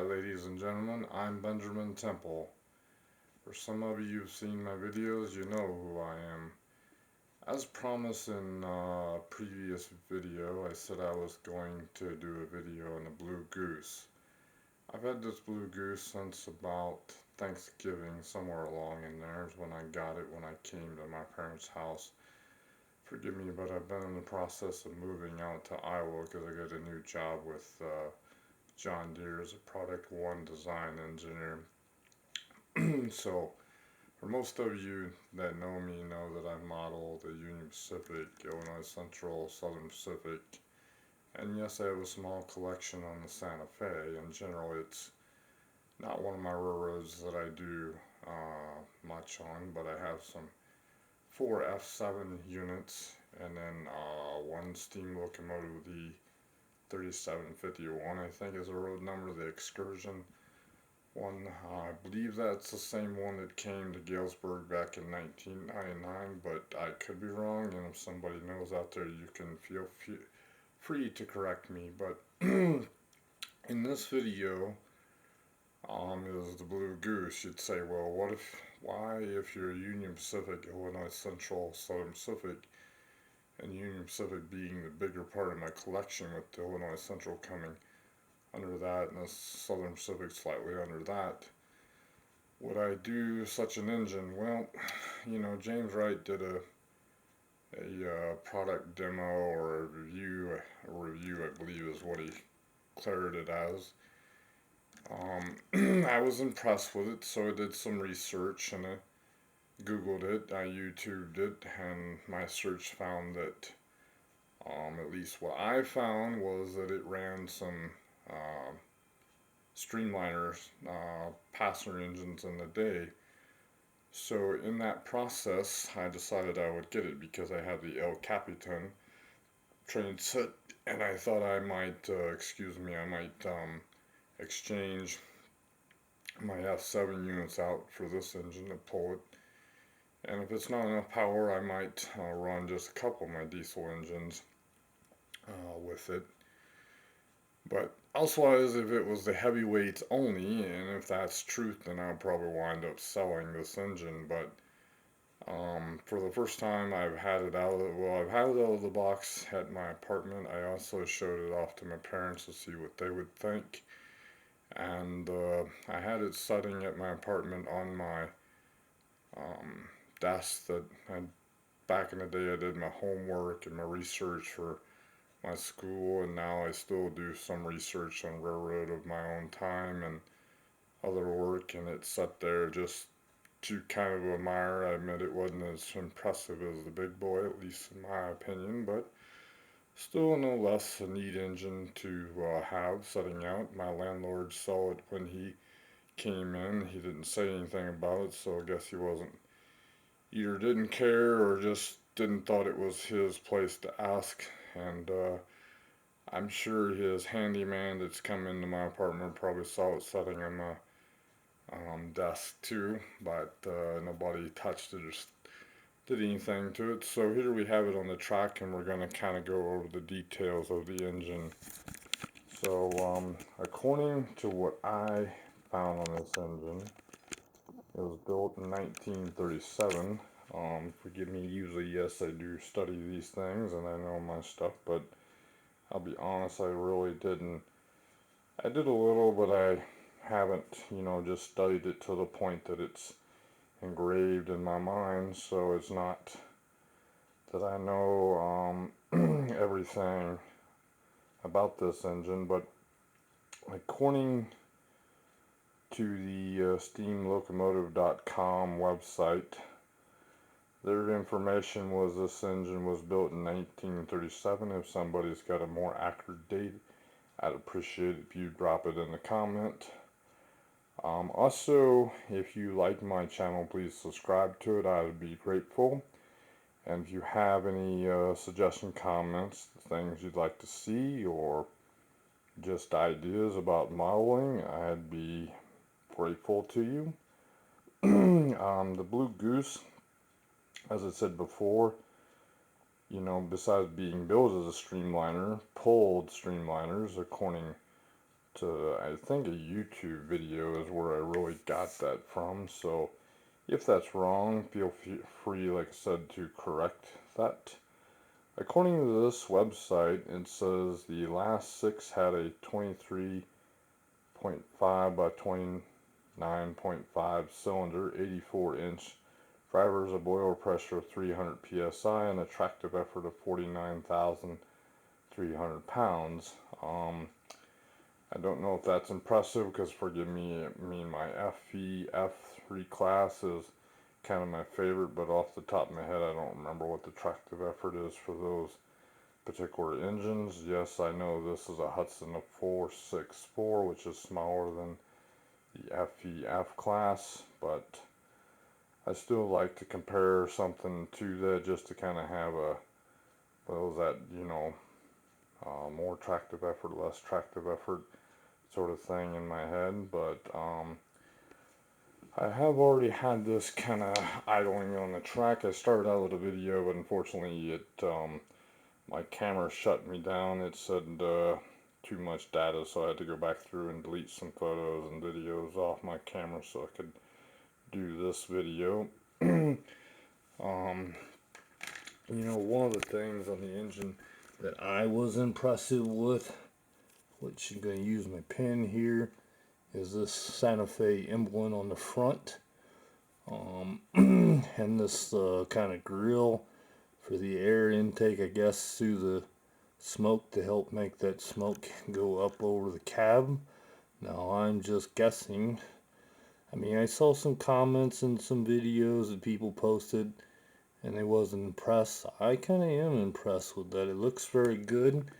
Hi, ladies and gentlemen, I'm Benjamin Temple. For some of you who've seen my videos, you know who I am. As promised in a previous video, I said I was going to do a video on the Blue Goose. I've had this Blue Goose since about Thanksgiving, somewhere along in there is when I got it when I came to my parents' house. Forgive me, but I've been in the process of moving out to Iowa because I got a new job with John Deere as a Product 1 design engineer. So, for most of you that know me know that I model the Union Pacific, Illinois Central, Southern Pacific, and yes, I have a small collection on the Santa Fe. In general, it's not one of my railroads that I do much on, but I have some 4 F7 units and then one steam locomotive, the 3751, I think is the road number, the Excursion one. I believe that's the same one that came to Galesburg back in 1999, but I could be wrong, and if somebody knows out there, you can feel free to correct me. But in this video, is the Blue Goose. You'd say, well, why, if you're Union Pacific, Illinois Central, Southern Pacific, and Union Pacific being the bigger part of my collection with the Illinois Central coming under that and the Southern Pacific slightly under that, would I do such an engine? Well, James Wright did a product demo or a review. I believe is what he declared it as. I was impressed with it, so I did some research and I Googled it, I YouTubed it, and my search found that, at least what I found was that it ran some streamliners, passenger engines in the day. So in that process, I decided I would get it because I had the El Capitan train set, and I thought I might, exchange my F7 units out for this engine to pull it. And if it's not enough power, I might run just a couple of my diesel engines with it. But elsewise, if it was the heavyweights only, and if that's truth, then I'll probably wind up selling this engine. But for the first time, I've had it out of the box at my apartment. I also showed it off to my parents to see what they would think. And I had it sitting at my apartment on my desk that back in the day I did my homework and my research for my school, and now I still do some research on railroad of my own time and other work, and it's sat there just to kind of admire. I admit it wasn't as impressive as the big boy, at least in my opinion, but still no less a neat engine to have sitting out. My landlord saw it when he came in. He didn't say anything about it, so I guess he wasn't either didn't care or just didn't thought it was his place to ask. And I'm sure his handyman that's come into my apartment probably saw it sitting on my desk too, but nobody touched it or did anything to it. So here we have it on the track, and we're going to kind of go over the details of the engine. So according to what I found on this engine, it was built in 1937. Forgive me, usually, yes, I do study these things and I know my stuff, but I'll be honest, I really didn't. I did a little, but I haven't, just studied it to the point that it's engraved in my mind, so it's not that I know everything about this engine, but according to the steamlocomotive.com website, their information was this engine was built in 1937. If somebody's got a more accurate date, I'd appreciate it if you drop it in the comment. Also, if you like my channel, please subscribe to it. I would be grateful. And if you have any suggestion, comments, things you'd like to see, or just ideas about modeling, I'd be grateful to you. The Blue Goose, as I said before, besides being built as a streamliner, pulled streamliners according I think a YouTube video is where I really got that from. So if that's wrong, feel free, like I said, to correct that. According to this website, it says the last six had a 23.5 by 29.5 cylinder, 84-inch drivers, a boiler pressure of 300 psi, and a tractive effort of 49,300 pounds. I don't know if that's impressive because, forgive me, my FE F3 class is kind of my favorite, but off the top of my head, I don't remember what the tractive effort is for those particular engines. Yes, I know this is a Hudson of 464, which is smaller than the FEF class, but I still like to compare something to that just to kind of have a, well, that, more tractive effort, less tractive effort sort of thing in my head. But I have already had this kind of idling on the track. I started out with a video, but unfortunately my camera shut me down. It said too much data, so I had to go back through and delete some photos and videos off my camera so I could do this video. One of the things on the engine that I was impressive with, which I'm going to use my pen here, is this Santa Fe emblem on the front, and this kind of grill for the air intake, I guess, through the smoke to help make that smoke go up over the cab. Now, I'm just guessing. I mean, I saw some comments and some videos that people posted, and they wasn't impressed. I kind of am impressed with that. It looks very good.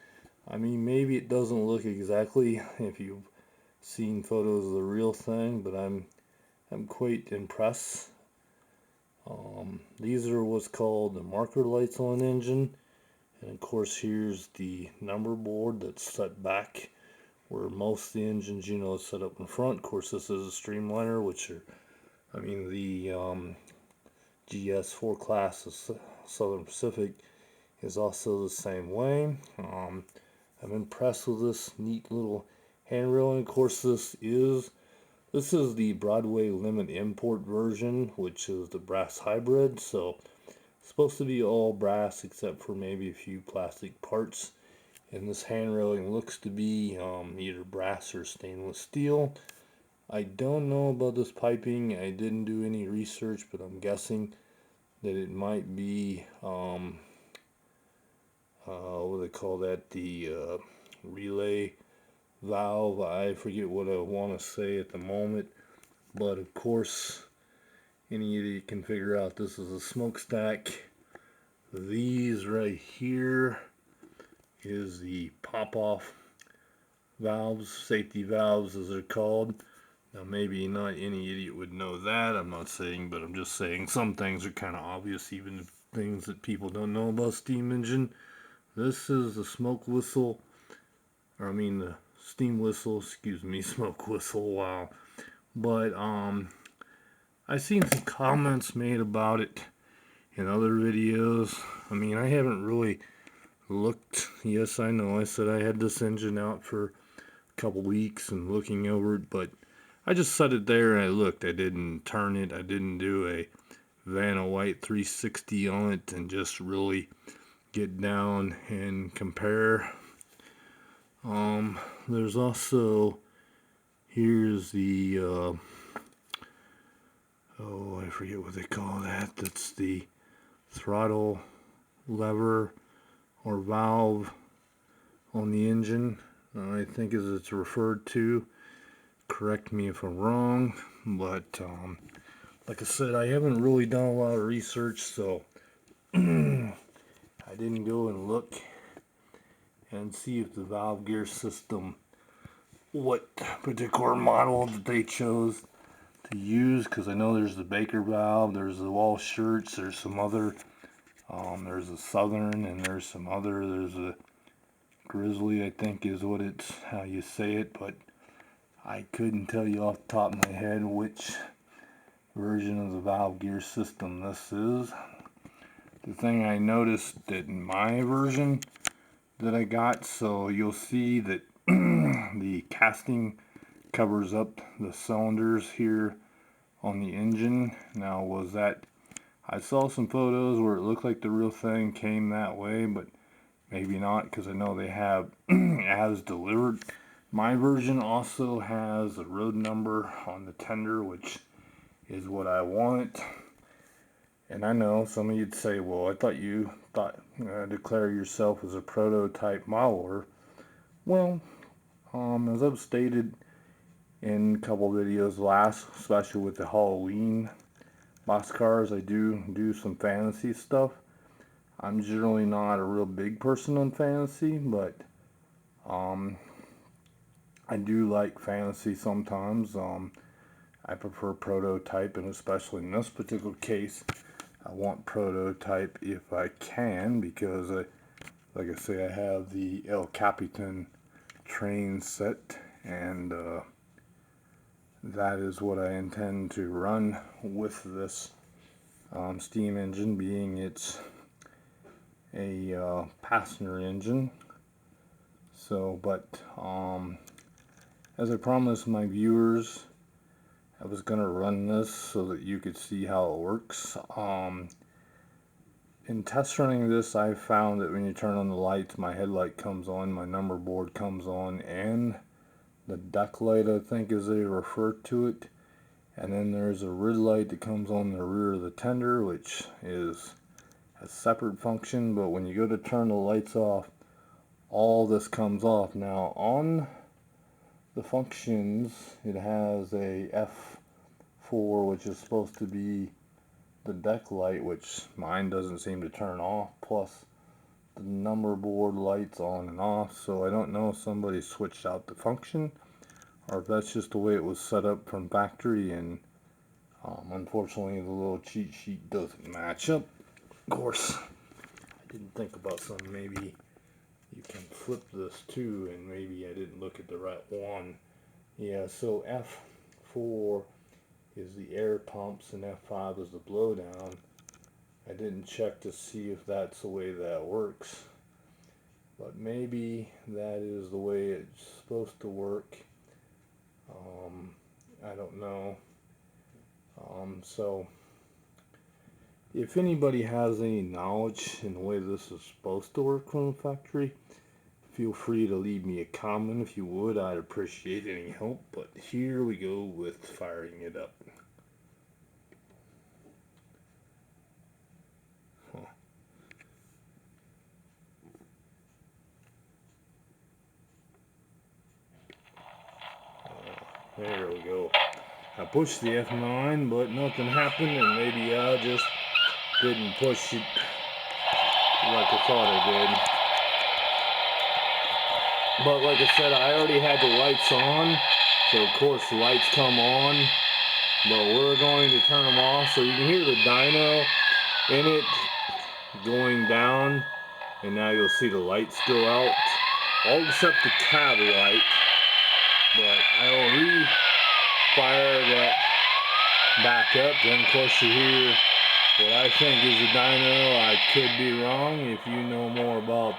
I mean, maybe it doesn't look exactly if you've seen photos of the real thing, but I'm quite impressed. These are what's called the marker lights on an engine, and of course here's the number board that's set back where most of the engines, is set up in front. Of course, this is a streamliner, which are, the GS4 class of Southern Pacific is also the same way. I'm impressed with this neat little handrail, and of course this is the Broadway Limit Import version, which is the brass hybrid. So it's supposed to be all brass except for maybe a few plastic parts. And this hand railing looks to be either brass or stainless steel. I don't know about this piping. I didn't do any research, but I'm guessing that it might be what do they call that? The relay valve. I forget what I want to say at the moment, but of course any idiot can figure out this is a smokestack. These right here is the pop-off valves, safety valves as they're called. Now maybe not any idiot would know that, I'm not saying, but I'm just saying some things are kind of obvious, even things that people don't know about steam engine. This is the smoke whistle, the steam whistle, excuse me, smoke whistle, wow. But I've seen some comments made about it in other videos. I haven't really looked. Yes, I know I said I had this engine out for a couple weeks and looking over it, but I just set it there and I looked. I didn't turn it. I didn't do a Vanna White 360 on it and just really get down and compare. There's also, here's the I forget what they call that. That's the throttle lever or valve on the engine, I think as it's referred to. Correct me if I'm wrong, but like I said, I haven't really done a lot of research, so I didn't go and look and see if the valve gear system, what particular model that they chose to use, because I know there's the Baker valve, there's the Walsh shirts, there's some other, there's a Southern, and there's some other, there's a Grizzly, I think is what it's, how you say it, but I couldn't tell you off the top of my head which version of the valve gear system this is. The thing I noticed that in my version that I got, so you'll see that the casting covers up the cylinders here on the engine. Now, was that, I saw some photos where it looked like the real thing came that way, but maybe not, because I know they have as delivered. My version also has a road number on the tender, which is what I want. And I know some of you'd say, well, I thought you declare yourself as a prototype modeler. Well, as I've stated in a couple videos last, especially with the Halloween boxcars, I do some fantasy stuff. I'm generally not a real big person on fantasy, but I do like fantasy sometimes. I prefer prototype, and especially in this particular case, I want prototype if I can, because like I say, I have the El Capitan train set, and that is what I intend to run with this steam engine, being it's a passenger engine. So, but as I promised my viewers, I was going to run this so that you could see how it works. In test running this, I found that when you turn on the lights, my headlight comes on, my number board comes on, and the deck light, I think as they refer to it. And then there's a red light that comes on the rear of the tender, which is a separate function, but when you go to turn the lights off, all this comes off. Now on the functions, it has a F4, which is supposed to be the deck light, which mine doesn't seem to turn off, plus the number board lights on and off. So I don't know if somebody switched out the function or if that's just the way it was set up from factory, and unfortunately the little cheat sheet doesn't match up. Of course, I didn't think about something. Maybe you can flip this too, and maybe I didn't look at the right one. Yeah, so F4 is the air pumps and F5 is the blowdown. I didn't check to see if that's the way that works, but maybe that is the way it's supposed to work. I don't know. So if anybody has any knowledge in the way this is supposed to work from the factory, feel free to leave me a comment if you would. I'd appreciate any help. But here we go with firing it up. There we go. I pushed the F9, but nothing happened, and maybe I just didn't push it like I thought I did. But like I said, I already had the lights on, so of course the lights come on, but we're going to turn them off, so you can hear the dyno in it going down, and now you'll see the lights go out, all except the cab light. But I will re-fire that back up. Then of course you hear what I think is a dyno. I could be wrong. If you know more about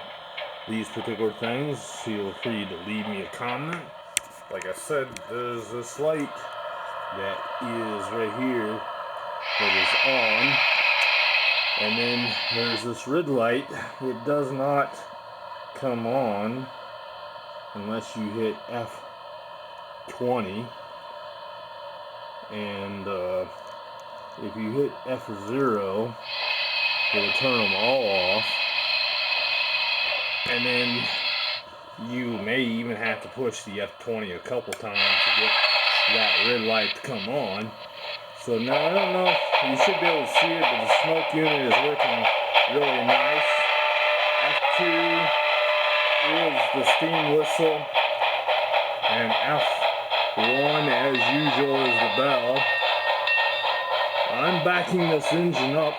these particular things, feel free to leave me a comment. Like I said, there's this light that is right here that is on, and then there's this red light. It does not come on unless you hit F20, and if you hit F0, it'll turn them all off, and then you may even have to push the F20 a couple times to get that red light to come on. So now I don't know if you should be able to see it, but the smoke unit is looking really nice. F2 is the steam whistle, and F1 as usual is the bell. I'm backing this engine up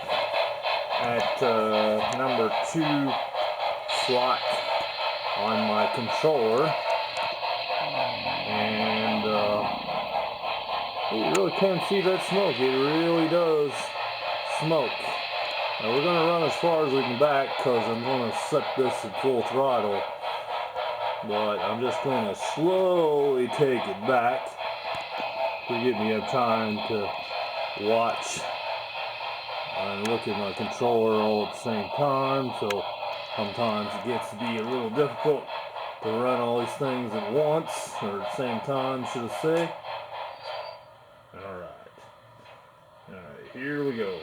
at number 2 slot on my controller, and you really can't see that smoke. It really does smoke. Now we're going to run as far as we can back, because I'm going to set this at full throttle, but I'm just going to slowly take it back to give me time to watch and look at my controller all at the same time. So sometimes it gets to be a little difficult to run all these things at once, or at the same time, should I say. Alright, here we go.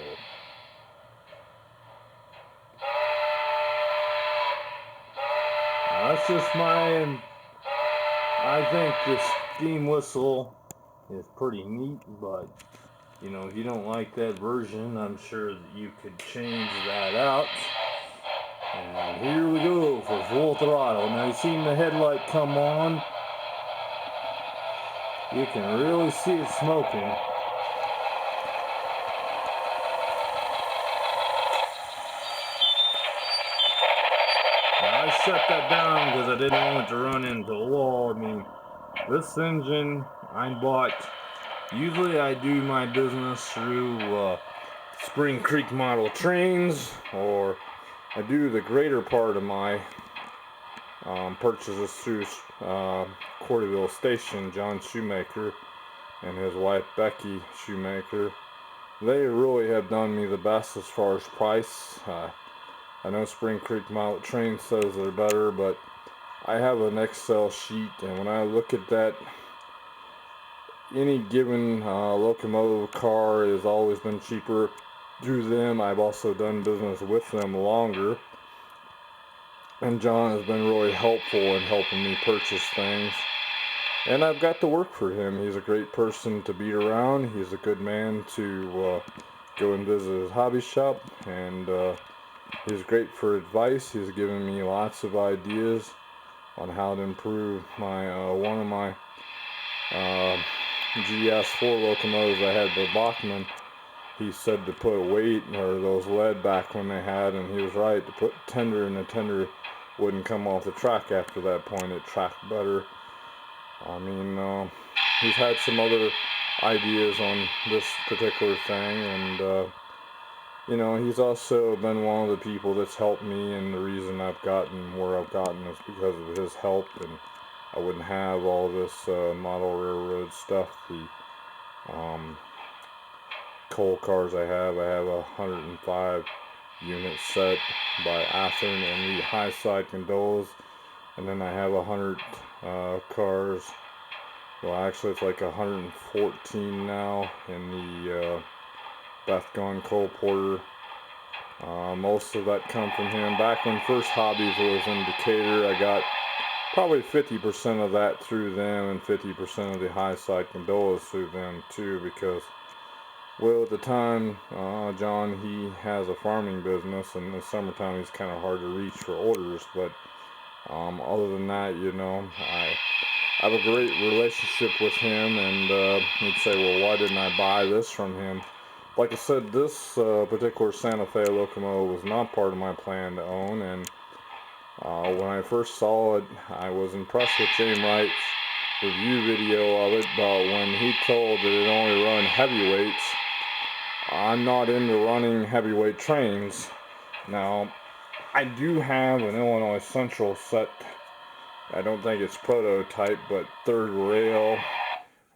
That's just I think this steam whistle is pretty neat, but you know, if you don't like that version, I'm sure that you could change that out. And here we go for full throttle. Now, you've seen the headlight come on. You can really see it smoking. Now, I shut that down because I didn't want it to run into a wall. I mean, this engine I bought, usually I do my business through Spring Creek model trains, or I do the greater part of my purchases through Cordyville Station. John Shoemaker and his wife Becky Shoemaker, they really have done me the best as far as price. I know Spring Creek model train says they're better, but I have an Excel sheet, and when I look at that, any given locomotive car has always been cheaper through them. I've also done business with them longer, and John has been really helpful in helping me purchase things. And I've got to work for him. He's a great person to be around. He's a good man to go and visit his hobby shop, and he's great for advice. He's given me lots of ideas on how to improve my one of my GS4 locomotives I had with Bachman. He said to put weight or those lead back when they had, and he was right, to put tender, and the tender wouldn't come off the track after that point. It tracked better. I mean, he's had some other ideas on this particular thing, and you know, he's also been one of the people that's helped me, and the reason I've gotten where I've gotten is because of his help, and I wouldn't have all this model railroad stuff. The coal cars I have a 105 unit set by Athearn and the high side gondolas, and then I have 100 cars. Well, actually it's like 114 now in the Beth Gone Coal Porter. Most of that come from him. Back when First Hobbies was in Decatur, I got probably 50% of that through them, and 50% of the high side gondolas through them too, because, well, at the time, John, he has a farming business, and in the summertime he's kind of hard to reach for orders, but other than that, you know, I have a great relationship with him, and he'd say, well, why didn't I buy this from him? Like I said, this particular Santa Fe locomotive was not part of my plan to own, and when I first saw it, I was impressed with James Wright's review video of it, but when he told that it only run heavyweights, I'm not into running heavyweight trains. Now, I do have an Illinois Central set. I don't think it's prototype, but third rail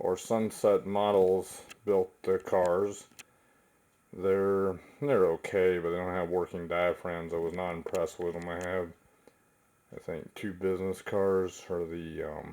or Sunset models built the cars. They're okay, but they don't have working diaphragms. I was not impressed with them. I have, I think, two business cars, or the